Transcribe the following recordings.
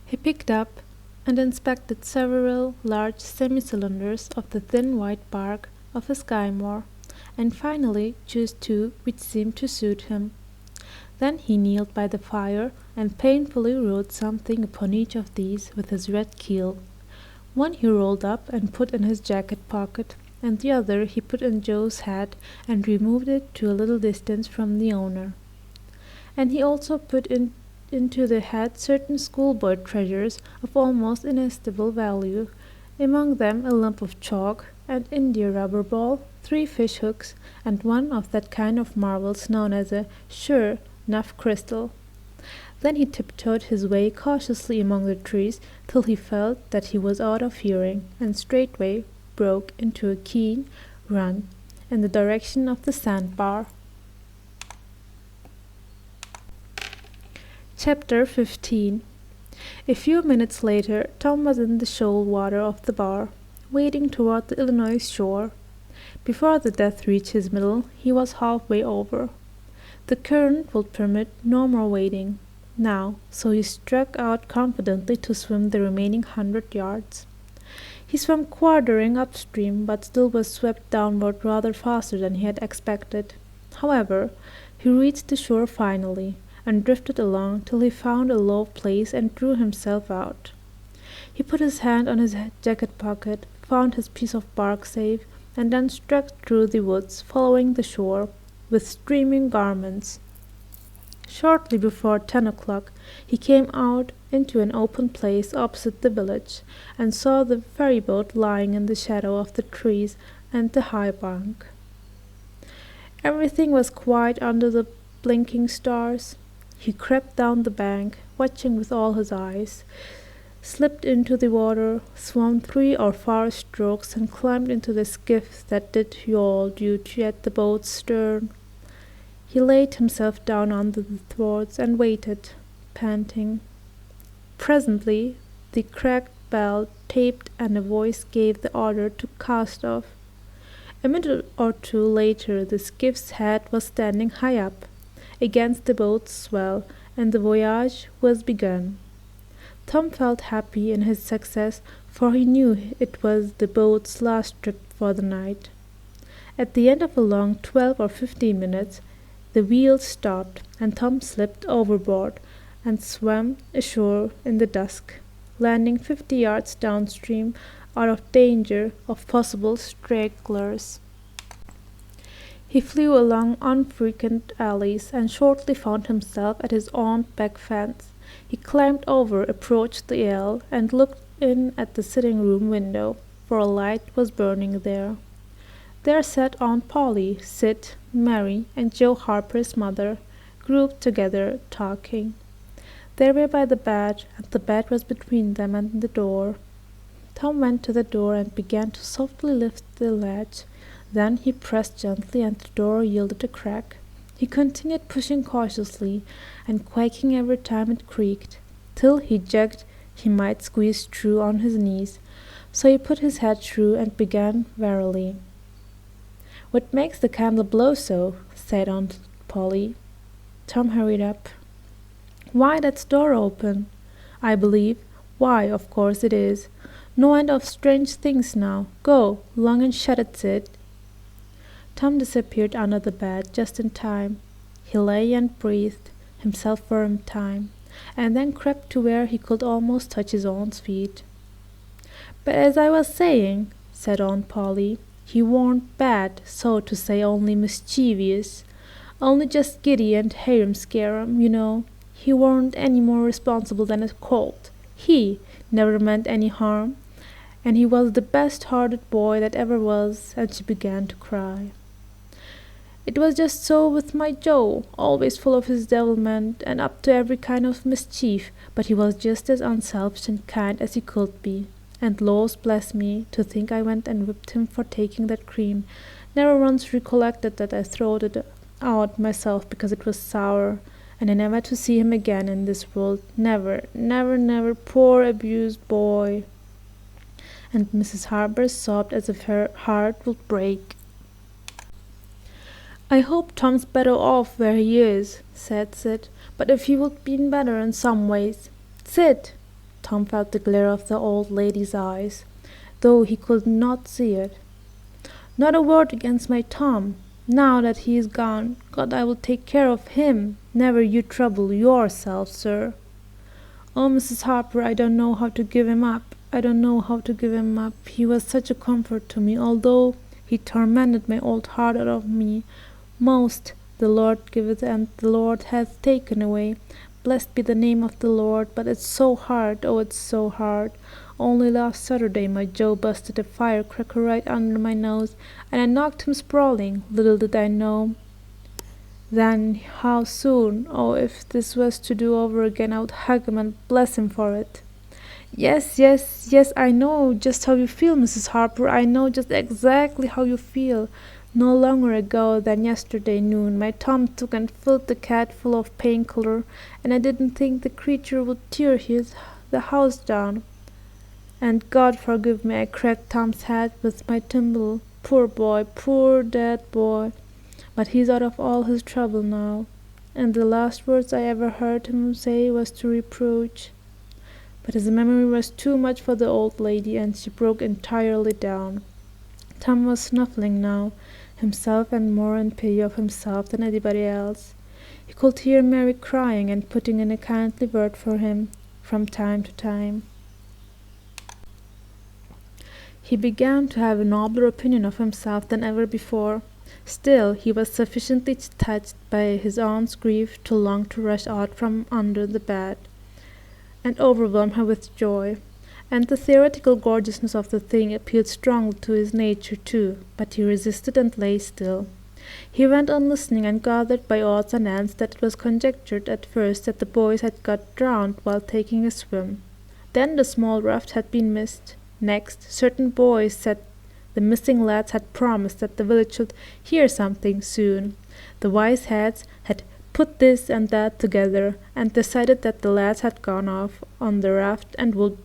He picked up and inspected several large semi-cylinders of the thin white bark of a skymore, and finally chose two which seemed to suit him. Then he kneeled by the fire and painfully wrote something upon each of these with his red keel. One he rolled up and put in his jacket pocket, and the other he put in Joe's hat and removed it to a little distance from the owner. And he also put into the hat certain schoolboy treasures of almost inestimable value, among them a lump of chalk, an india-rubber ball, 3 fish hooks, and one of that kind of marbles known as a sure enough crystal. Then he tiptoed his way cautiously among the trees till he felt that he was out of hearing, and straightway broke into a keen run in the direction of the sandbar. Chapter 15. A few minutes later, Tom was in the shoal water of the bar, wading toward the Illinois shore. Before the depth reached his middle, he was halfway over. The current would permit no more wading now, so he struck out confidently to swim the remaining 100 yards. He swam quartering upstream, but still was swept downward rather faster than he had expected. However, he reached the shore finally, and drifted along till he found a low place and drew himself out. He put his hand on his jacket pocket, found his piece of bark safe, and then struck through the woods, following the shore, with streaming garments. Shortly before 10 o'clock he came out into an open place opposite the village, and saw the ferryboat lying in the shadow of the trees and the high bank. Everything was quiet under the blinking stars. He crept down the bank, watching with all his eyes, slipped into the water, swam 3 or 4 strokes, and climbed into the skiff that did yawl duty at the boat's stern. He laid himself down under the thwarts and waited, panting. Presently the cracked bell tapped and a voice gave the order to cast off. A minute or two later the skiff's head was standing high up against the boat's swell, and the voyage was begun. Tom felt happy in his success, for he knew it was the boat's last trip for the night. At the end of a long 12 or 15 minutes, the wheel stopped, and Tom slipped overboard and swam ashore in the dusk, landing 50 yards downstream, out of danger of possible stragglers. He flew along unfrequented alleys, and shortly found himself at his own back fence. He climbed over, approached the ell, and looked in at the sitting-room window, for a light was burning there. There sat Aunt Polly, Sid, Mary, and Joe Harper's mother, grouped together, talking. They were by the bed, and the bed was between them and the door. Tom went to the door and began to softly lift the latch. Then he pressed gently, and the door yielded a crack. He continued pushing cautiously, and quaking every time it creaked, till he judged he might squeeze through on his knees. So he put his head through and began warily. "What makes the candle blow so?" said Aunt Polly. Tom hurried up. "Why, that's door open, I believe. Why, of course it is. No end of strange things now. Go 'long and shut it, Sid." Tom disappeared under the bed just in time. He lay and breathed himself for a time, and then crept to where he could almost touch his aunt's feet. "But as I was saying," said Aunt Polly, "he warn't bad, so to say, only mischievous. Only just giddy and harum-scarum, you know. He warn't any more responsible than a colt. He never meant any harm, and he was the best-hearted boy that ever was," and she began to cry. "It was just so with my Joe, always full of his devilment, and up to every kind of mischief, but he was just as unselfish and kind as he could be. And laws bless me, to think I went and whipped him for taking that cream. Never once recollected that I throwed it out myself because it was sour, and I never to see him again in this world. Never, never, never, poor abused boy." And Mrs. Harper sobbed as if her heart would break. "I hope Tom's better off where he is," said Sid, "but if he would been better in some ways. Sid!" Tom felt the glare of the old lady's eyes, though he could not see it. "Not a word against my Tom. Now that he is gone, God, I will take care of him. Never you trouble yourself, sir." "Oh, Mrs. Harper, I don't know how to give him up. I don't know how to give him up. He was such a comfort to me, although he tormented my old heart out of me most. The Lord giveth and the Lord hath taken away. Blessed be the name of the Lord, but it's so hard, oh, it's so hard. Only last Saturday my Joe busted a firecracker right under my nose, and I knocked him sprawling. Little did I know then how soon. Oh, if this was to do over again, I would hug him and bless him for it." "Yes, yes, yes, I know just how you feel, Mrs. Harper. I know just exactly how you feel. No longer ago than yesterday noon, my Tom took and filled the cat full of painkiller, and I didn't think the creature would tear the house down. And God forgive me, I cracked Tom's head with my thimble. Poor boy, poor dead boy. But he's out of all his trouble now. And the last words I ever heard him say was to reproach." But his memory was too much for the old lady, and she broke entirely down. Tom was snuffling now, himself, and more in pity of himself than anybody else. He could hear Mary crying and putting in a kindly word for him from time to time. He began to have a nobler opinion of himself than ever before. Still, he was sufficiently touched by his aunt's grief to long to rush out from under the bed and overwhelm her with joy. And the theoretical gorgeousness of the thing appealed strongly to his nature too, but he resisted and lay still. He went on listening, and gathered by odds and ends that it was conjectured at first that the boys had got drowned while taking a swim. Then the small raft had been missed. Next, certain boys said the missing lads had promised that the village should hear something soon. The wise heads had put this and that together, and decided that the lads had gone off on the raft and would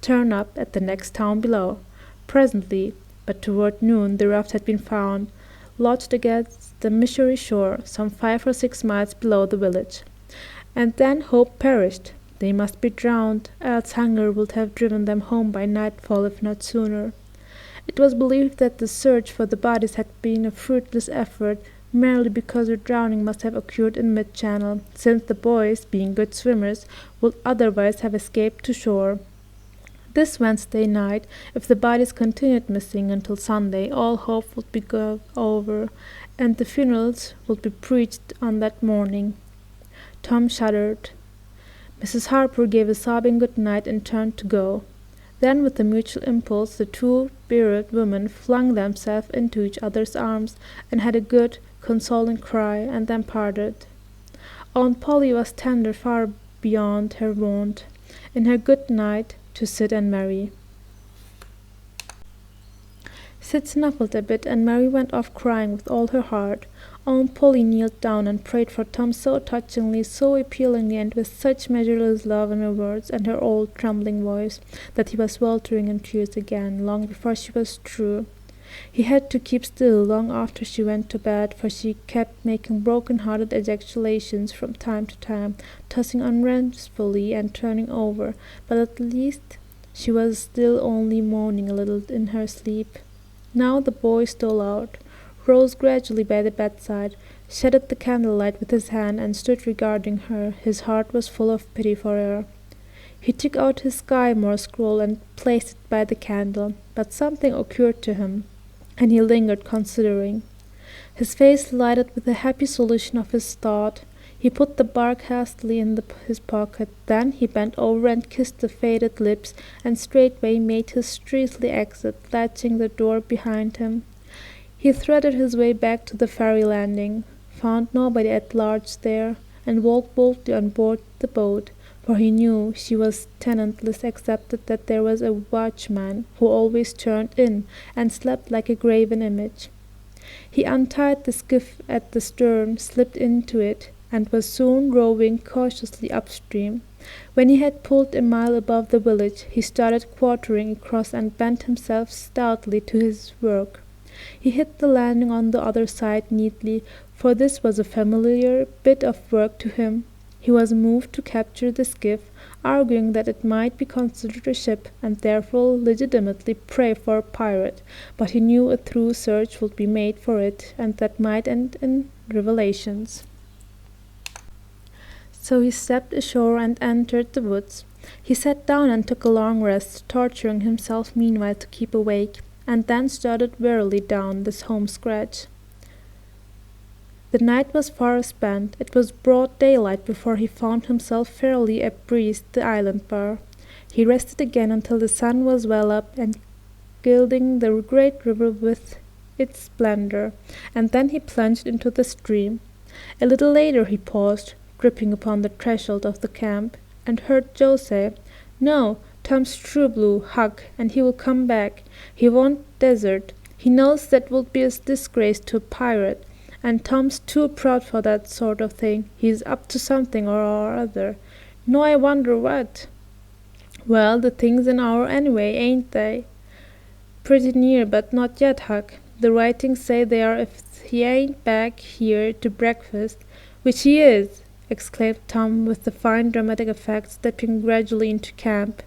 turn up at the next town below. Presently, but toward noon, the raft had been found, lodged against the Missouri shore, some 5 or 6 miles below the village. And then hope perished. They must be drowned, else hunger would have driven them home by nightfall, if not sooner. It was believed that the search for the bodies had been a fruitless effort, merely because the drowning must have occurred in mid-channel, since the boys, being good swimmers, would otherwise have escaped to shore. This Wednesday night, if the bodies continued missing until Sunday, all hope would be over, and the funerals would be preached on that morning. Tom shuddered. Mrs. Harper gave a sobbing good night and turned to go. Then, with a mutual impulse, the two bereaved women flung themselves into each other's arms and had a good, consoling cry, and then parted. Aunt Polly was tender far beyond her wont, in her good night to Sid and Mary. Sid snuffled a bit, and Mary went off crying with all her heart. Aunt Polly kneeled down and prayed for Tom so touchingly, so appealingly, and with such measureless love in her words and her old trembling voice, that he was sweltering in tears again, long before she was through. He had to keep still long after she went to bed, for she kept making broken-hearted ejaculations from time to time, tossing unrestfully and turning over, but at least she was still only moaning a little in her sleep. Now the boy stole out, rose gradually by the bedside, shaded the candlelight with his hand, and stood regarding her. His heart was full of pity for her. He took out his Skymore scroll and placed it by the candle, but something occurred to him, and he lingered considering. His face lighted with a happy solution of his thought. He put the bark hastily in his pocket. Then he bent over and kissed the faded lips, and straightway made his stealthy exit, latching the door behind him. He threaded his way back to the ferry landing, found nobody at large there, and walked boldly on board the boat, for he knew she was tenantless except that there was a watchman who always turned in and slept like a graven image. He untied the skiff at the stern, slipped into it, and was soon rowing cautiously upstream. When he had pulled a mile above the village, he started quartering across and bent himself stoutly to his work. He hit the landing on the other side neatly, for this was a familiar bit of work to him. He was moved to capture the skiff, arguing that it might be considered a ship and therefore legitimately prey for a pirate, but he knew a thorough search would be made for it, and that might end in revelations. So he stepped ashore and entered the woods. He sat down and took a long rest, torturing himself meanwhile to keep awake, and then started wearily down this home stretch. The night was far spent. It was broad daylight before he found himself fairly abreast the island bar. He rested again until the sun was well up and gilding the great river with its splendor, and then he plunged into the stream. A little later he paused, tripping upon the threshold of the camp, and heard Joe say, "No, Tom's true blue, Huck, and he will come back. He won't desert. He knows that would be a disgrace to a pirate, and Tom's too proud for that sort of thing. He's up to something or other. No, I wonder what." "Well, the thing's in our anyway, ain't they?" "Pretty near, but not yet, Huck. The writings say they are if he ain't back here to breakfast, which he is," exclaimed Tom with the fine dramatic effect, stepping gradually into camp.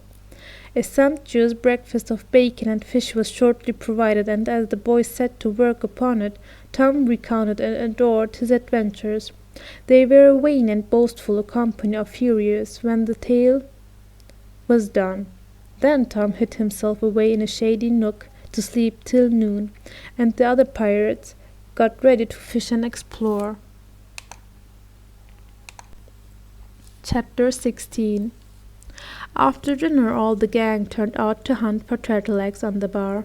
A sumptuous breakfast of bacon and fish was shortly provided, and as the boys set to work upon it, Tom recounted and adored his adventures. They were a vain and boastful company of furious when the tale was done. Then Tom hid himself away in a shady nook to sleep till noon, and the other pirates got ready to fish and explore. Chapter 16. After dinner all the gang turned out to hunt for turtle eggs on the bar.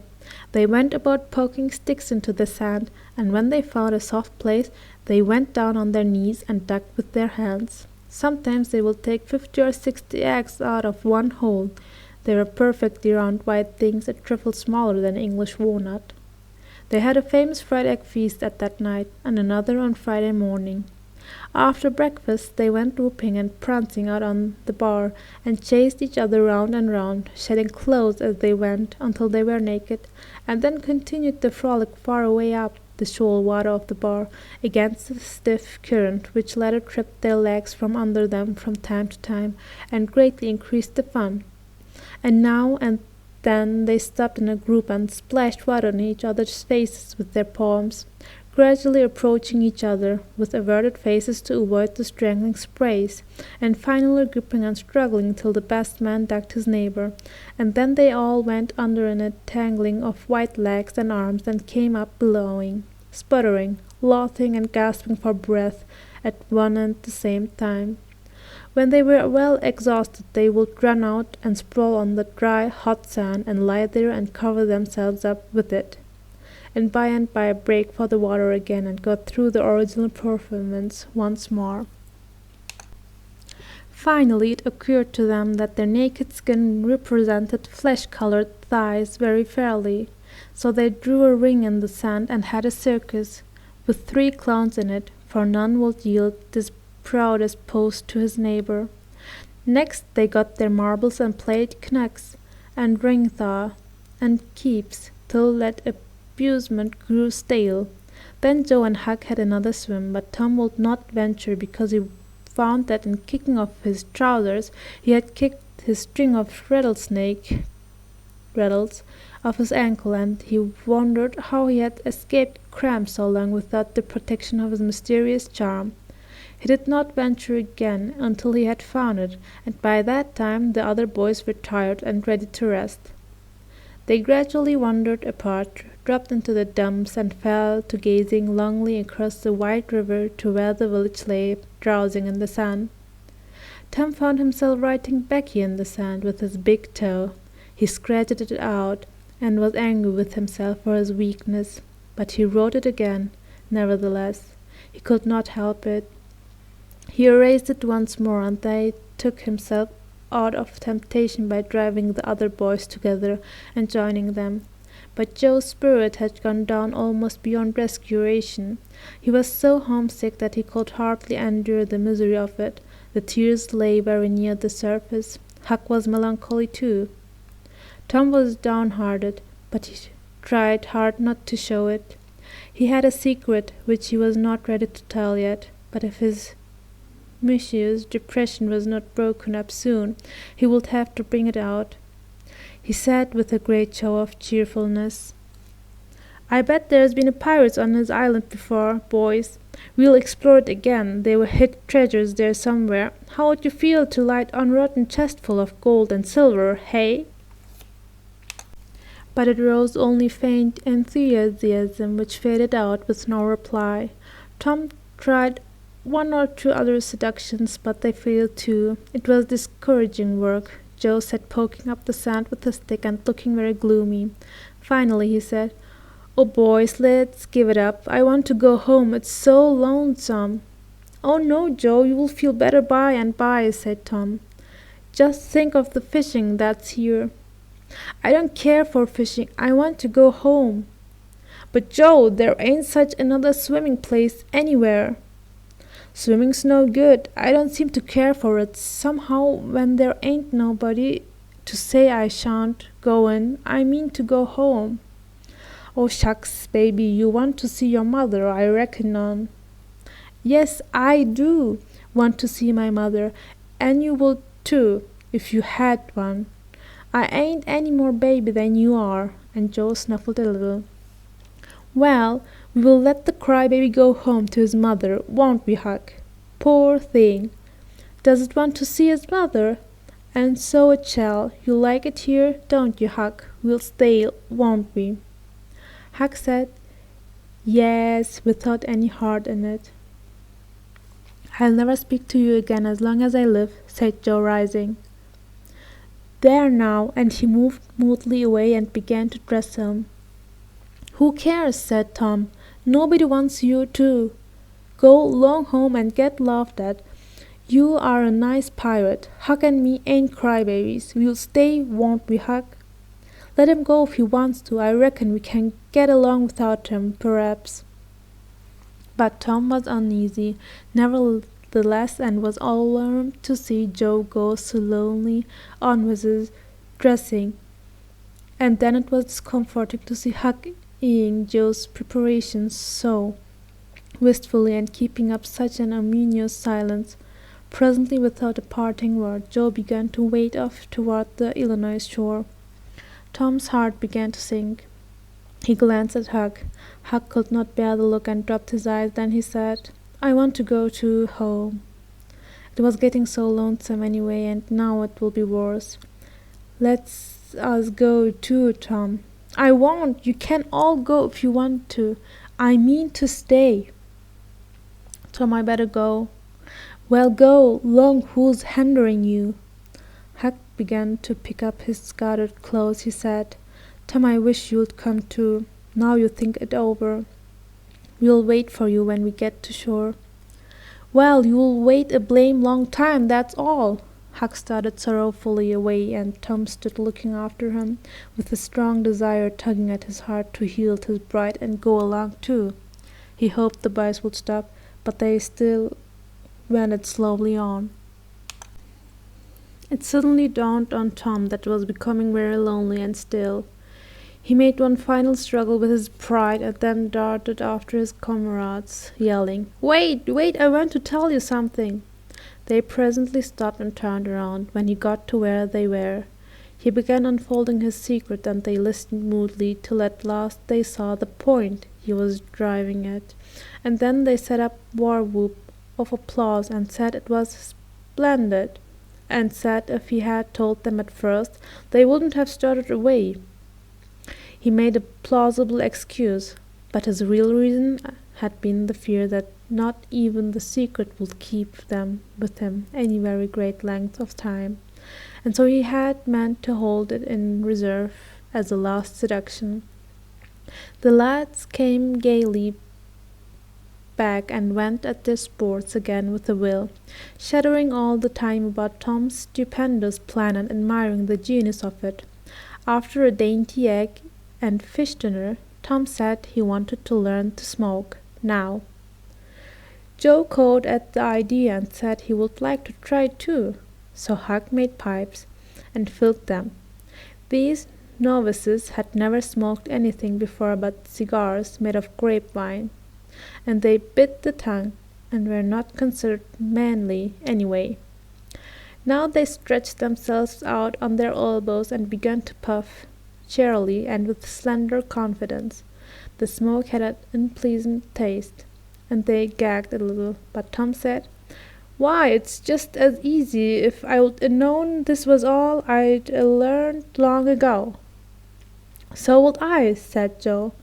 They went about poking sticks into the sand, and when they found a soft place, they went down on their knees and dug with their hands. Sometimes they would take 50 or 60 eggs out of one hole. They were perfectly round white things, a trifle smaller than English walnut. They had a famous fried egg feast at that night, and another on Friday morning. After breakfast they went whooping and prancing out on the bar, and chased each other round and round, shedding clothes as they went, until they were naked, and then continued the frolic far away up the shoal water of the bar, against the stiff current, which latter tripped their legs from under them from time to time, and greatly increased the fun. And now and then they stopped in a group and splashed water in each other's faces with their palms, gradually approaching each other with averted faces to avoid the strangling sprays, and finally gripping and struggling till the best man ducked his neighbor, and then they all went under in a tangling of white legs and arms and came up bellowing, sputtering, laughing and gasping for breath at one and the same time. When they were well exhausted they would run out and sprawl on the dry, hot sand and lie there and cover themselves up with it, and by break for the water again and go through the original performance once more. Finally it occurred to them that their naked skin represented flesh-colored thighs very fairly, so they drew a ring in the sand and had a circus, with 3 clowns in it, for none would yield this proudest post to his neighbor. Next they got their marbles and played knucks and ring-thaw and keeps, till that amusement grew stale. Then Joe and Huck had another swim, but Tom would not venture because he found that in kicking off his trousers he had kicked his string of rattlesnake rattles off his ankle, and he wondered how he had escaped cramp so long without the protection of his mysterious charm. He did not venture again until he had found it, and by that time the other boys were tired and ready to rest. They gradually wandered apart, dropped into the dumps, and fell to gazing longingly across the wide river to where the village lay, drowsing in the sun. Tom found himself writing Becky in the sand with his big toe. He scratched it out, and was angry with himself for his weakness, but he wrote it again, nevertheless. He could not help it. He erased it once more, and they took himself out of temptation by driving the other boys together and joining them. But Joe's spirit had gone down almost beyond restoration. He was so homesick that he could hardly endure the misery of it. The tears lay very near the surface. Huck was melancholy too. Tom was downhearted, but he tried hard not to show it. He had a secret which he was not ready to tell yet, but if his Monsieur's depression was not broken up soon. He would have to bring it out. He said with a great show of cheerfulness, "I bet there's been a pirates on this island before, boys. We'll explore it again. They will hid treasures there somewhere. How would you feel to light on rotten chestful of gold and silver, hey?" But it rose only faint enthusiasm, which faded out with no reply. Tom tried one or two other seductions, but they failed too. It was discouraging work. Joe sat poking up the sand with a stick and looking very gloomy. Finally he said, "Oh, boys, let's give it up. I want to go home. It's so lonesome." "Oh, no, Joe, you will feel better by and by," said Tom. "Just think of the fishing that's here." "I don't care for fishing. I want to go home." "But, Joe, there ain't such another swimming place anywhere." "Swimming's no good. I don't seem to care for it. Somehow, when there ain't nobody to say I shan't go in, I mean to go home." "Oh, shucks, baby, you want to see your mother, I reckon on." "Yes, I do want to see my mother, and you would too, if you had one. I ain't any more baby than you are," and Joe snuffled a little. "Well, we will let the crybaby go home to his mother, won't we, Huck? Poor thing! Does it want to see its mother? And so it shall. You like it here, don't you, Huck? We'll stay, won't we?" Huck said, "Yes," without any heart in it. "I'll never speak to you again as long as I live," said Joe, rising. "There now," and he moved moodily away and began to dress him. "Who cares?" said Tom. "Nobody wants you to. Go long home and get laughed at. You are a nice pirate. Huck and me ain't crybabies. We'll stay, won't we, Huck? Let him go if he wants to. I reckon we can get along without him, perhaps." But Tom was uneasy, nevertheless, and was alarmed to see Joe go so slowly on with his dressing. And then it was discomforting to see Huck eyeing Joe's preparations so wistfully and keeping up such an ominous silence. Presently, without a parting word, Joe began to wade off toward the Illinois shore. Tom's heart began to sink. He glanced at Huck. Huck could not bear the look and dropped his eyes. Then he said, "I want to go to home." It was getting so lonesome anyway, and now it will be worse. "Let's us go too, Tom." "I won't. You can all go if you want to. I mean to stay." "Tom, I better go." "Well, go long. Who's hindering you?" Huck began to pick up his scattered clothes. He said, "Tom, I wish you'd come too. Now you think it over. We'll wait for you when we get to shore." "Well, you'll wait a blame long time, that's all." Huck started sorrowfully away, and Tom stood looking after him, with a strong desire tugging at his heart to yield his bride and go along too. He hoped the boys would stop, but they still went slowly on. It suddenly dawned on Tom that it was becoming very lonely and still. He made one final struggle with his pride and then darted after his comrades, yelling, "Wait, wait, I want to tell you something." They presently stopped and turned around when he got to where they were. He began unfolding his secret, and they listened moodily till at last they saw the point he was driving at, and then they set up war whoop of applause and said it was splendid, and said if he had told them at first they wouldn't have started away. He made a plausible excuse, but his real reason had been the fear that not even the secret would keep them with him any very great length of time, and so he had meant to hold it in reserve as a last seduction. The lads came gaily back and went at their sports again with a will, chattering all the time about Tom's stupendous plan and admiring the genius of it. After a dainty egg and fish dinner, Tom said he wanted to learn to smoke now. Joe caught at the idea and said he would like to try too, so Huck made pipes and filled them. These novices had never smoked anything before but cigars made of grapevine, and they bit the tongue and were not considered manly anyway. Now they stretched themselves out on their elbows and began to puff, cheerily and with slender confidence. The smoke had an unpleasant taste, and they gagged a little, but Tom said, "Why, it's just as easy. If I'd known this was all, I'd learned long ago." "So would I," said Joe.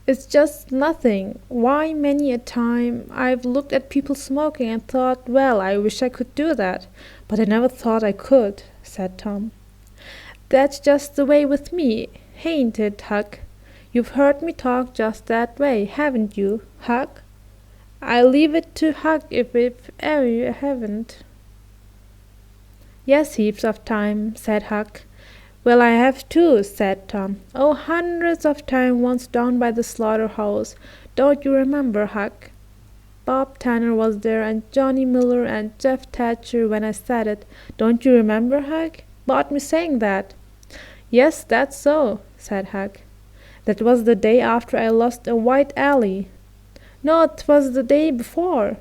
"It's just nothing. Why, many a time I've looked at people smoking and thought, well, I wish I could do that. But I never thought I could," said Tom. "That's just the way with me, hain't it, Huck? You've heard me talk just that way, haven't you, Huck? I'll leave it to Huck if ever you haven't." "Yes, heaps of time," said Huck. "Well, I have too," said Tom. "Oh, hundreds of times once down by the slaughterhouse. Don't you remember, Huck? Bob Tanner was there, and Johnny Miller, and Jeff Thatcher when I said it. Don't you remember, Huck? Bought me saying that." "Yes, that's so," said Huck. "That was the day after I lost a white alley." "No, it was the day before."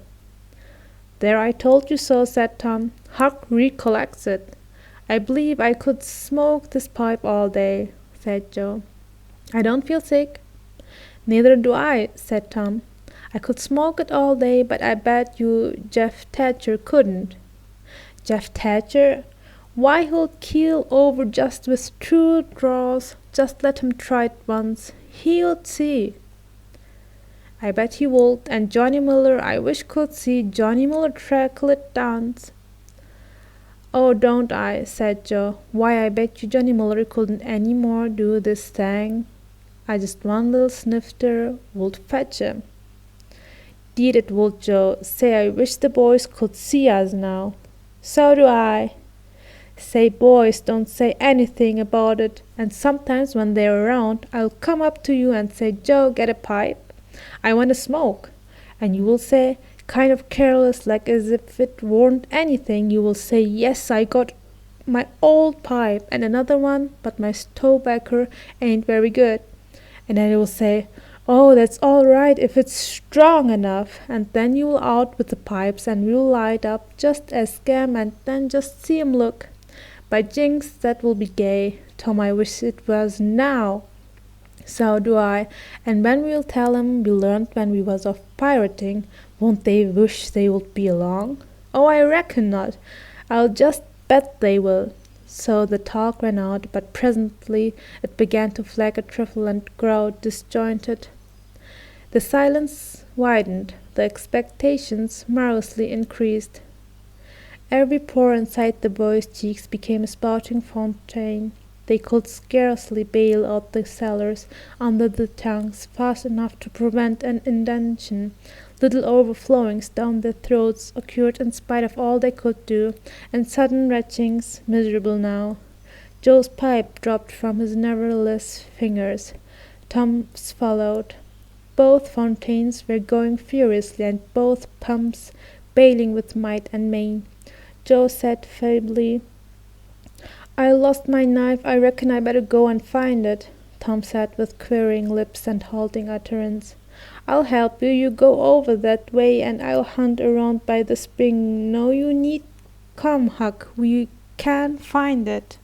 "There, I told you so," said Tom. "Huck recollects it." "I believe I could smoke this pipe all day," said Joe. "I don't feel sick." "Neither do I," said Tom. "I could smoke it all day, but I bet you Jeff Thatcher couldn't." "Jeff Thatcher? Why, he'll keel over just with 2 draws. Just let him try it once. He'll see." "I bet he would. And Johnny Miller, I wish could see Johnny Miller trickle it dance." "Oh, don't I?" said Joe. "Why, I bet you Johnny Miller couldn't any more do this thing. I just one little snifter would fetch him." "'Deed it would, Joe. Say, I wish the boys could see us now." "So do I." "Say, boys, don't say anything about it, and sometimes when they're around, I'll come up to you and say, 'Joe, get a pipe. I want to smoke.' And you will say, kind of careless, like as if it weren't anything, you will say, 'Yes, I got my old pipe and another one, but my tobacco ain't very good.' And then you will say, 'Oh, that's all right if it's strong enough.' And then you will out with the pipes, and we'll light up just as scam, and then just see 'em look. By jinks, that will be gay. Tom, I wish it was now." "So do I. And when we'll tell 'em we learned when we was off pirating, won't they wish they would be along?" "Oh, I reckon not. I'll just bet they will." So the talk ran out, but presently it began to flag a trifle and grow disjointed. The silence widened, the expectations marvellously increased. Every pore inside the boys' cheeks became a spouting fountain. They could scarcely bail out the cellars under the tongues fast enough to prevent an indentation. Little overflowings down their throats occurred in spite of all they could do, and sudden retchings, miserable now. Joe's pipe dropped from his nerveless fingers. Tom's followed. Both fountains were going furiously, and both pumps bailing with might and main. Joe said feebly, "I lost my knife. I reckon I better go and find it." Tom said with quivering lips and halting utterance, "I'll help you. You go over that way, and I'll hunt around by the spring. No, you need come, Huck. We can find it."